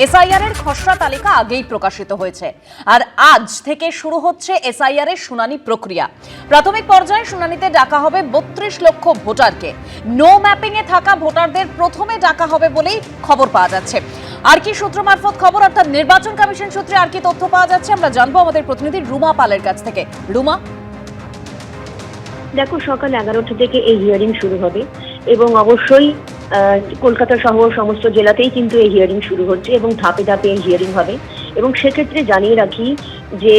SIR এর খসড়া তালিকা আগেই প্রকাশিত হয়েছে আর আজ থেকে শুরু হচ্ছে এসআইআর এর শুনানি প্রক্রিয়া। প্রাথমিক পর্যায়ে শুনানিতে ডাকা হবে ৩২ লক্ষ ভোটারকে। নো ম্যাপিং এ থাকা ভোটারদের প্রথমে ডাকা হবে বলেই খবর পাওয়া যাচ্ছে। আর কি সূত্র মারফত খবর, অর্থাৎ নির্বাচন কমিশন সূত্রে আর কি তথ্য পাওয়া যাচ্ছে আমরা জানবো আমাদের প্রতিনিধি রুমা পালের কাছ থেকে। রুমা, দেখো, সকাল 11টা থেকে এই হিয়ারিং শুরু হবে এবং অবশ্যই কলকাতা সহ সমস্ত জেলাতেই কিন্তু এই হিয়ারিং শুরু হচ্ছে এবং ধাপে ধাপে এই হিয়ারিং হবে। এবং সেক্ষেত্রে জানিয়ে রাখি যে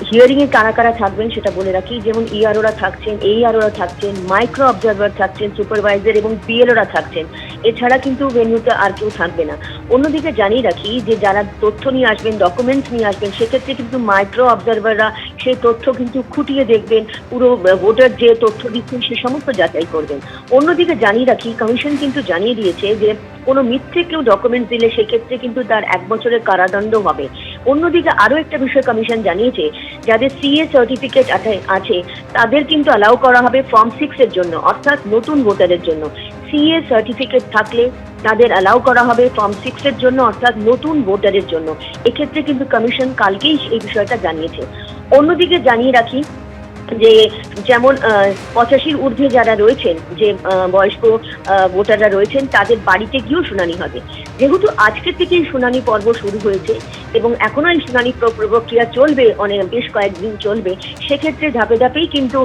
হিয়ারিং এ কারা কারা থাকবেন সেটা বলে রাখি। যেমন ইআরওরা থাকছেন, এইআরওরা থাকছেন, মাইক্রো অবজারভার থাকছেন, সুপারভাইজার এবং বিএলওরা থাকছেন। এছাড়া কিন্তু ভেন্যুতে আর কেউ থাকবে না। অন্যদিকে জানিয়ে রাখি যে যারা তথ্য নিয়ে আসবেন, ডকুমেন্টস নিয়ে আসবেন, সেক্ষেত্রে কিন্তু মাইক্রো অবজারভাররা সেই তথ্য কিন্তু খুঁটিয়ে দেখবেন, পুরো ভোটার যে তথ্য দিচ্ছেন সে সমস্ত যাচাই করবেন। অন্যদিকে জানিয়ে রাখি, কমিশন কিন্তু জানিয়ে দিয়েছে যে কোনো মিথ্যে কেউ ডকুমেন্টস দিলে সেক্ষেত্রে কিন্তু তার 1 বছরের কারাদণ্ড হবে। অন্যদিকে আরো একটা বিষয় কমিশন জানিয়েছে, যাদের সিএ সার্টিফিকেট আছে তাদের কিন্তু অ্যালাউ করা হবে ফর্ম 6 এর জন্য, অর্থাৎ নতুন ভোটারের জন্য। সিএ সার্টিফিকেট থাকলে তাদের অ্যালাউ করা হবে ফর্ম 6 এর জন্য, অর্থাৎ নতুন ভোটারের জন্য। এক্ষেত্রে কিন্তু কমিশন কালকেই এই বিষয়টা জানিয়েছে। অন্যদিকে জানিয়ে রাখি যে যেমন 85-র ঊর্ধ্বে যারা রয়েছেন, যে বয়স্ক ভোটাররা রয়েছেন, তাদের বাড়িতে গিয়েও শুনানি হবে। যেহেতু আজকে থেকেই শুনানি পর্ব শুরু হয়েছে এবং এখনো এই শুনানি প্রক্রিয়া চলবে, বেশ কয়েকদিন চলবে, সেক্ষেত্রে ধাপে ধাপেই কিন্তু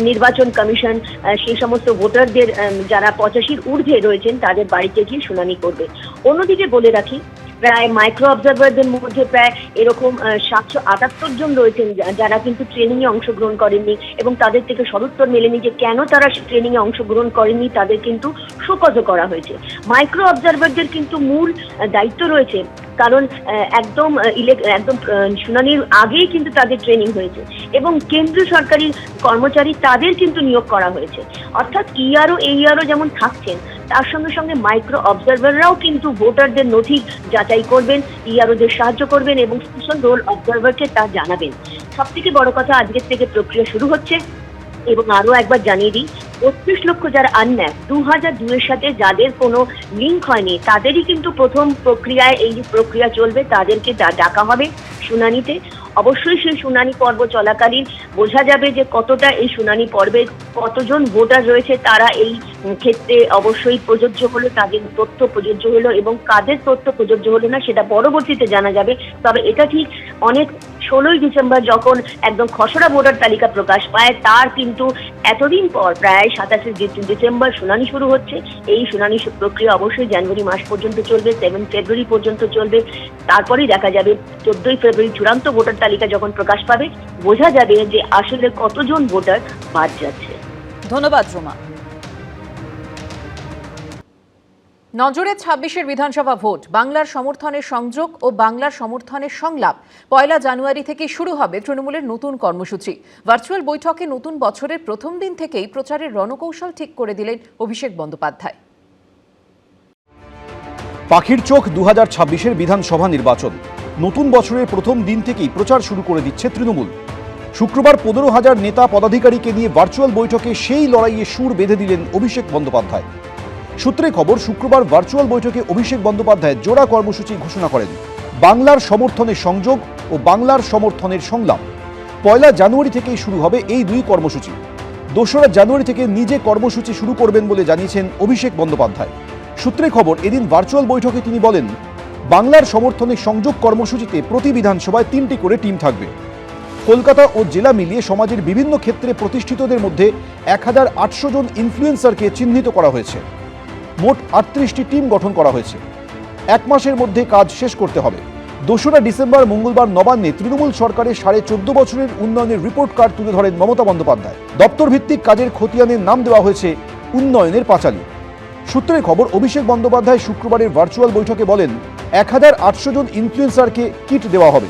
নির্বাচন কমিশন সেই সমস্ত ভোটারদের যারা 85-র ঊর্ধ্বে রয়েছেন তাদের বাড়িতে গিয়ে শুনানি করবে। অন্যদিকে বলে রাখি, প্রায় মাইক্রো অবজারভারদের মধ্যে প্রায় এরকম 778 জন রয়েছেন যারা কিন্তু ট্রেনিং এ অংশগ্রহণ করেননি এবং তাদের থেকে সদুত্তর মেলেনি যে কেন তারা ট্রেনিং এ অংশগ্রহণ করেননি। তাদের কিন্তু শোকজও করা হয়েছে। মাইক্রো অবজারভারদের কিন্তু মূল দায়িত্ব রয়েছে, কারণ একদম শুনানির আগেই কিন্তু তাদের ট্রেনিং হয়েছে এবং কেন্দ্রীয় সরকারি কর্মচারী তাদের কিন্তু নিয়োগ করা হয়েছে। অর্থাৎ ইআরও এইআরও যেমন থাকছেন, তার সঙ্গে সঙ্গে মাইক্রো অবজারভাররাও কিন্তু ভোটারদের নথি যাচাই করবেন, ইআরওদের সাহায্য করবেন এবং স্পেশাল রোল অবজারভারকে তা জানাবেন। সব থেকে বড় কথা, আজকের থেকে প্রক্রিয়া শুরু হচ্ছে। এবং আরো একবার জানিয়ে দিই, ৩২ লক্ষ যারা আনম্যাপ 2002-এর সাথে যাদের কোনো লিঙ্ক হয়নি তাদেরই কিন্তু প্রথম প্রক্রিয়ায় এই প্রক্রিয়া চলবে। তাদেরকে ডাকা হবে শুনানিতে। অবশ্যই সেই শুনানি পর্ব চলাকালীন বোঝা যাবে যে কতটা এই শুনানি পর্বে কতজন ভোটার রয়েছে, তারা এই ক্ষেত্রে অবশ্যই প্রযোজ্য হলো, তাদের তথ্য প্রযোজ্য হলো এবং কাদের তথ্য প্রযোজ্য হলো না সেটা পরবর্তীতে জানা যাবে। তবে এটা ঠিক, অনেক 16ই ডিসেম্বর যখন একদম খসড়া ভোটার তালিকা প্রকাশ পায়, তার কিন্তু এতদিন পর প্রায় 27 ডিসেম্বর শুনানি শুরু হচ্ছে। এই শুনানি প্রক্রিয়া অবশ্যই জানুয়ারি মাস পর্যন্ত চলবে, 7 ফেব্রুয়ারি পর্যন্ত চলবে। তারপরেই দেখা যাবে 14ই ফেব্রুয়ারি চূড়ান্ত ভোটার তালিকা যখন প্রকাশ পাবে, বোঝা যাবে যে আসলে কতজন ভোটার বাদ যাচ্ছে। ধন্যবাদ রুমা। নজরে 26-এর বিধানসভা ভোট, বাংলার সমর্থনের সংযোগ ও বাংলার সমর্থনের সংলাপ। 1 জানুয়ারি থেকে শুরু হবে তৃণমূলের নতুন কর্মসূচি। ভার্চুয়াল বৈঠকে নতুন বছরের প্রথম দিন থেকেই প্রচারের রণকৌশল ঠিক করে দিলেন অভিষেক বন্দ্যোপাধ্যায়। পাখির চোখ 2026-এর বিধানসভা নির্বাচন। নতুন বছরের প্রথম দিন থেকেই প্রচার শুরু করে দিচ্ছে তৃণমূল। শুক্রবার 15,000 নেতা পদাধিকারীকে নিয়ে ভার্চুয়াল বৈঠকে সেই লড়াইয়ে সুর বেঁধে দিলেন অভিষেক বন্দ্যোপাধ্যায়। সূত্রে খবর, শুক্রবার ভার্চুয়াল বৈঠকে অভিষেক বন্দ্যোপাধ্যায় জোড়া কর্মসূচি ঘোষণা করেন। বাংলার সমর্থনের সংযোগ ও বাংলার সমর্থনের সংলাপ। 1 জানুয়ারি থেকেই শুরু হবে এই দুই কর্মসূচি। 2রা জানুয়ারি থেকে নিজে কর্মসূচি শুরু করবেন বলে জানিয়েছেন অভিষেক বন্দ্যোপাধ্যায়। সূত্রে খবর, এদিন ভার্চুয়াল বৈঠকে তিনি বলেন, বাংলার সমর্থনের সংযোগ কর্মসূচিতে প্রতি বিধানসভায় 3টি করে টিম থাকবে। কলকাতা ও জেলা মিলিয়ে সমাজের বিভিন্ন ক্ষেত্রে প্রতিষ্ঠিতদের মধ্যে 1800 জন ইনফ্লুয়েন্সারকে চিহ্নিত করা হয়েছে। মোট 38টি টিম গঠন করা হয়েছে। 1 মাসের মধ্যে কাজ শেষ করতে হবে। 2রা ডিসেম্বর মঙ্গলবার নবান্নে তৃণমূল সরকারের 14.5 বছরের উন্নয়নের রিপোর্ট কার্ড তুলে ধরেন মমতা বন্দ্যোপাধ্যায়। দপ্তর ভিত্তিক কাজের খতিয়ানের নাম দেওয়া হয়েছে উন্নয়নের পাঁচালী। সূত্রের খবর, অভিষেক বন্দ্যোপাধ্যায় শুক্রবারের ভার্চুয়াল বৈঠকে বলেন, 1800 জন ইনফ্লুয়েন্সারকে কিট দেওয়া হবে।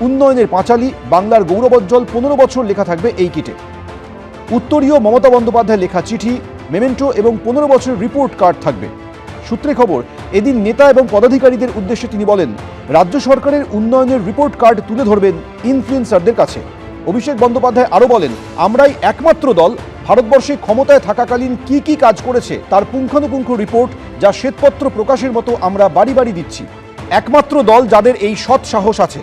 উন্নয়নের পাঁচালী, বাংলার গৌরবোজ্জ্বল 15 বছর লেখা থাকবে এই কিটে। উত্তরীয় মমতা বন্দ্যোপাধ্যায় লেখা চিঠি, মেমেন্টো এবং 15 বছরের রিপোর্ট কার্ড থাকবে। সূত্রে খবর, এদিন নেতা এবং পদাধিকারীদের উদ্দেশ্যে তিনি বলেন, রাজ্য সরকারের উন্নয়নের রিপোর্ট কার্ড তুলে ধরবেন ইনফ্লুয়েন্সারদের কাছে। অভিষেক বন্দ্যোপাধ্যায় আরও বলেন, আমরাই একমাত্র দল ভারতবর্ষে ক্ষমতায় থাকাকালীন কি কি কাজ করেছে তার পুঙ্খানুপুঙ্খ রিপোর্ট, যা শ্বেতপত্র প্রকাশের মতো আমরা বাড়ি বাড়ি দিচ্ছি। একমাত্র দল যাদের এই সৎ সাহস আছে।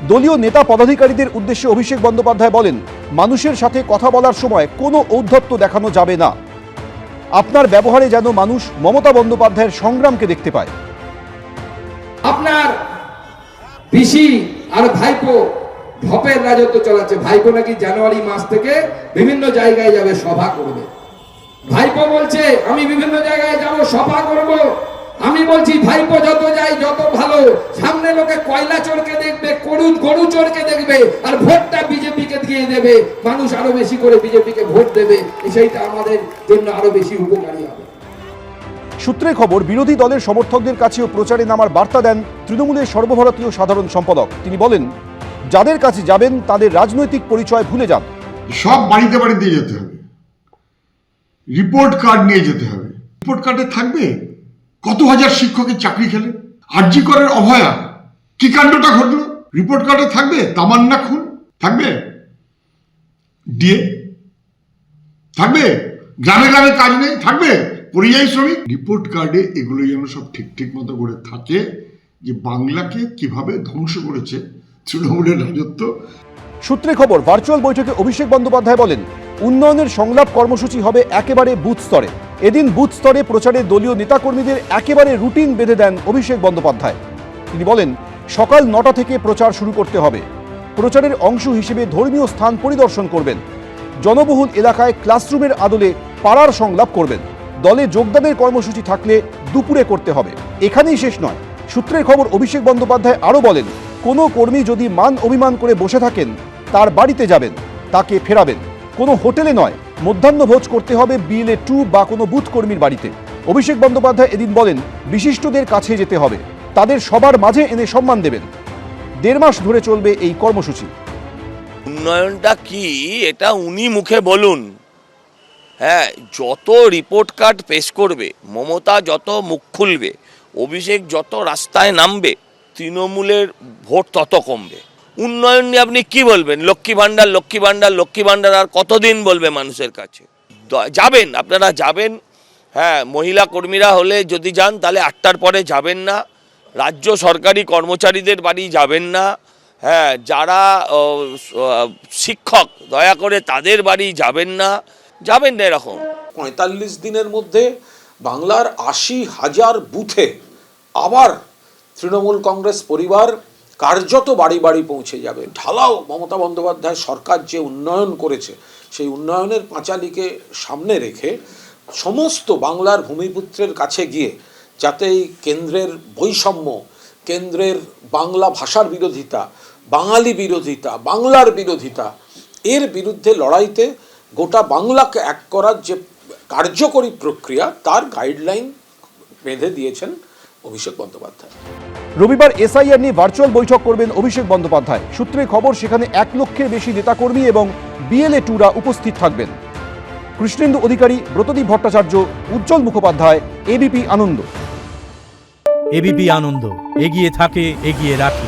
দলীয় নেতা পদাধিকারীদের উদ্দেশ্যে অভিষেক বন্দ্যোপাধ্যায় বলেন, মানুষের সাথে কথা বলার সময় কোনো ঔদ্ধত্য দেখানো যাবে না। আপনার ব্যবহারে যেন মানুষ মমতা বন্দ্যোপাধ্যায়ের সংগ্রামকে দেখতে পায়। আপনার পিসি আর ভাইপো ঢপের রাজত্ব চালাচ্ছে। ভাইপো নাকি জানুয়ারি মাস থেকে বিভিন্ন জায়গায় যাবে, সভা করবে। ভাইপো বলছে আমি বিভিন্ন জায়গায় যাব, সভা করব। আমি বলছি ভাইপো যত যায় যত ভালো, সামনে লোকে কয়লা চোরকে দেখবে, গরু চোরকে দেখবে, আর ভোটটা বিজেপিকে দিয়ে দেবে। মানুষ আরো বেশি করে বিজেপিকে ভোট দেবে, সেইটা আমাদের জন্য আরো বেশি উপকারী হবে। সূত্রে খবর, বিরোধী দলের সমর্থকদের কাছেও প্রচারে নামার বার্তা দেন তৃণমূলের সর্বভারতীয় সাধারণ সম্পাদক। তিনি বলেন, যাদের কাছে যাবেন তাদের রাজনৈতিক পরিচয় ভুলে যান। সব বাড়িতে বাড়িতে যেতে হবে, রিপোর্ট কার্ড নিয়ে যেতে হবে। রিপোর্ট কার্ডে থাকবে কত হাজার শিক্ষকের চাকরি খেলে, আরজি করের অভয়া কি কাণ্ডটা ঘটলো, রিপোর্ট কার্ডে থাকবে তামান্না খুন, থাকবে ডিএ, থাকবে গ্রামে গ্রামে কাজ নেই, থাকবে পরিযায়ী শ্রমিক। রিপোর্ট কার্ডে এগুলো যেন সব ঠিক মতো করে থাকে, যে বাংলাকে কিভাবে ধ্বংস করেছে তৃণমূলের রাজত্ব। সূত্রে খবর, ভার্চুয়াল বৈঠকে অভিষেক বন্দ্যোপাধ্যায় বলেন, উন্নয়নের সংলাপ কর্মসূচি হবে একেবারে বুথ স্তরে। এদিন বুথ স্তরে প্রচারে দলীয় নেতাকর্মীদের একেবারে রুটিন বেঁধে দেন অভিষেক বন্দ্যোপাধ্যায়। তিনি বলেন, সকাল 9টা থেকে প্রচার শুরু করতে হবে। প্রচারের অংশ হিসেবে ধর্মীয় স্থান পরিদর্শন করবেন। জনবহুল এলাকায় ক্লাসরুমের আদলে পাড়ার সংলাপ করবেন। দলে যোগদানের কর্মসূচি থাকলে দুপুরে করতে হবে। এখানেই শেষ নয়। সূত্রের খবর, অভিষেক বন্দ্যোপাধ্যায় আরও বলেন, কোনো কর্মী যদি মান অভিমান করে বসে থাকেন তার বাড়িতে যাবেন, তাকে ফেরাবেন। কোনো হোটেলে নয়, মধ্যাহ্নভোজ করতে হবে BLA 2 বা কোনো বুথ কর্মীর বাড়িতে। অভিষেক বন্দ্যোপাধ্যায় এদিন বলেন, বিশিষ্টদের কাছে যেতে হবে, তাদের সবার মাঝে এনে সম্মান দেবেন। 1.5 মাস ধরে চলবে এই কর্মসূচি। উন্নয়নটা কি এটা উনি মুখে বলুন। হ্যাঁ, যত রিপোর্ট কার্ড পেশ করবে, মমতা যত মুখ খুলবে, অভিষেক যত রাস্তায় নামবে, তৃণমূলের ভোট তত কমবে। উন্নয়ন নিয়ে আপনি কি বলবেন? লক্ষ্মী ভাণ্ডার আর কতদিন বলবে মানুষের কাছে? যাবেন, আপনারা যাবেন। হ্যাঁ, মহিলা কর্মীরা হলে যদি যান তাহলে 8টার পরে যাবেন না। রাজ্য সরকারি কর্মচারীদের বাড়ি যাবেন না। হ্যাঁ, যারা শিক্ষক দয়া করে তাদের বাড়ি যাবেন না এরকম। 45 দিনের মধ্যে বাংলার 80,000 বুথে আবার তৃণমূল কংগ্রেস পরিবার কার্যত বাড়ি বাড়ি পৌঁছে যাবে। ঢালাও মমতা বন্দ্যোপাধ্যায় সরকার যে উন্নয়ন করেছে, সেই উন্নয়নের পাঁচালীকে সামনে রেখে সমস্ত বাংলার ভূমিপুত্রের কাছে গিয়ে যাতে এই কেন্দ্রের বৈষম্য, কেন্দ্রের বাংলা ভাষার বিরোধিতা, বাঙালি বিরোধিতা, বাংলার বিরোধিতা, এর বিরুদ্ধে লড়াইতে গোটা বাংলাকে এক করার যে কার্যকরী প্রক্রিয়া, তার গাইডলাইন বেঁধে দিয়েছেন অভিষেক বন্দ্যোপাধ্যায়। রবিবার SIR নিয়ে ভার্চুয়াল বৈঠক করবেন অভিষেক বন্দ্যোপাধ্যায়। সূত্রে খবর, সেখানে 1 লক্ষের বেশি নেতাকর্মী এবং BLA 2রা উপস্থিত থাকবেন। কৃষ্ণেন্দু অধিকারী, ব্রতদীপ ভট্টাচার্য, উজ্জ্বল মুখোপাধ্যায়, ABP আনন্দ। ABP আনন্দ, এগিয়ে থাকে, এগিয়ে রাখে।